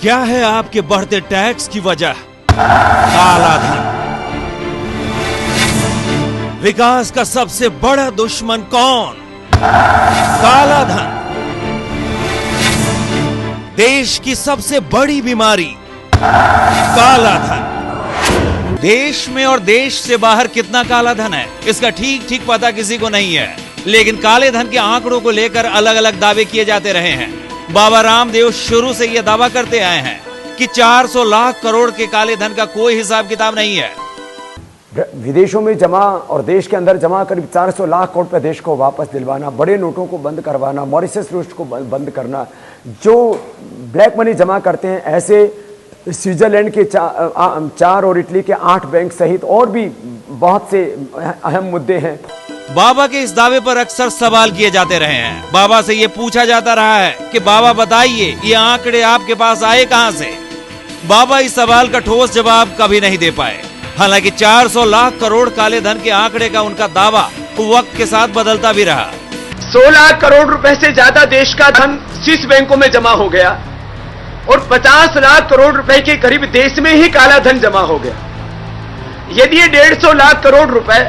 क्या है आपके बढ़ते टैक्स की वजह? काला धन। विकास का सबसे बड़ा दुश्मन कौन? काला धन। देश की सबसे बड़ी बीमारी काला धन। देश में और देश से बाहर कितना काला धन है, इसका ठीक ठीक पता किसी को नहीं है, लेकिन काले धन के आंकड़ों को लेकर अलग अलग दावे किए जाते रहे हैं। बाबा रामदेव शुरू से यह दावा करते आए हैं कि 400 लाख करोड़ के काले धन का कोई हिसाब किताब नहीं है। विदेशों में जमा और देश के अंदर जमा करीब 400 लाख करोड़ रुपए देश को वापस दिलवाना, बड़े नोटों को बंद करवाना, मॉरिशस रूट को बंद करना, जो ब्लैक मनी जमा करते हैं ऐसे स्विट्जरलैंड के 4 और इटली के 8 बैंक सहित और भी बहुत से अहम मुद्दे हैं। बाबा के इस दावे पर अक्सर सवाल किए जाते रहे हैं। बाबा से ये पूछा जाता रहा है कि बाबा बताइए, ये आंकड़े आपके पास आए कहां से? बाबा इस सवाल का ठोस जवाब कभी नहीं दे पाए। हालांकि 400 लाख करोड़ काले धन के आंकड़े का उनका दावा वक्त के साथ बदलता भी रहा। 100 लाख करोड़ रुपए से ज्यादा देश का धन स्विस बैंकों में जमा हो गया और 50 लाख करोड़ रुपए के करीब देश में ही काला धन जमा हो गया। यदि ये 150 लाख करोड़ रुपए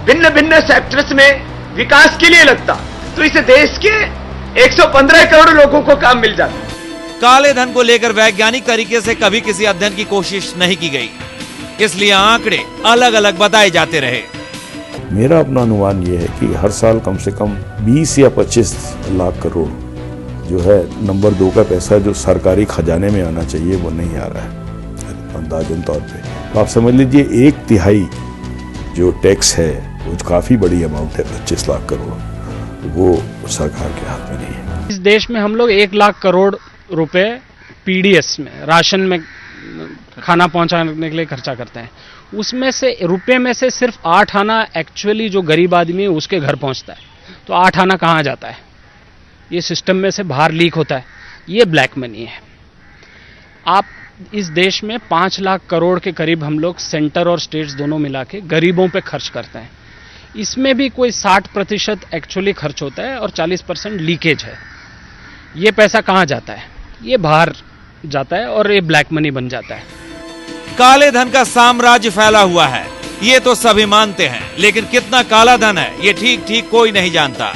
भिन्न भिन्न सेक्टर्स में विकास के लिए लगता तो इसे देश के 115 करोड़ लोगों को काम मिल जाता। काले धन को लेकर वैज्ञानिक तरीके से कभी किसी अध्ययन की कोशिश नहीं की गई, इसलिए आंकड़े अलग अलग बताए जाते रहे। मेरा अपना अनुमान यह है कि हर साल कम से कम 20 या 25 लाख करोड़ जो है नंबर 2 का पैसा जो सरकारी खजाने में आना चाहिए वो नहीं आ रहा है अंदाजन तौर पे। तो आप समझ लीजिए 1/3 जो टैक्स है वो काफी बड़ी अमाउंट है, 25 लाख करोड़, वो सरकार के हाथ में नहीं है। इस देश में हम लोग 1 लाख करोड़ रुपए पीडीएस में, राशन में, खाना पहुंचाने के लिए खर्चा करते हैं। उसमें से रुपए में से सिर्फ 8 आना एक्चुअली जो गरीब आदमी है उसके घर पहुंचता है। तो 8 आना कहाँ जाता है? ये सिस्टम में से बाहर लीक होता है। ये ब्लैक मनी है। आप इस देश में 5 लाख करोड़ के करीब हम लोग सेंटर और स्टेट्स दोनों मिला के गरीबों पे खर्च करते हैं। इसमें भी कोई 60% एक्चुअली खर्च होता है और 40% लीकेज है। ये पैसा कहाँ जाता है? ये बाहर जाता है और ये ब्लैक मनी बन जाता है। काले धन का साम्राज्य फैला हुआ है, ये तो सभी मानते हैं, लेकिन कितना काला धन है ये ठीक ठीक कोई नहीं जानता।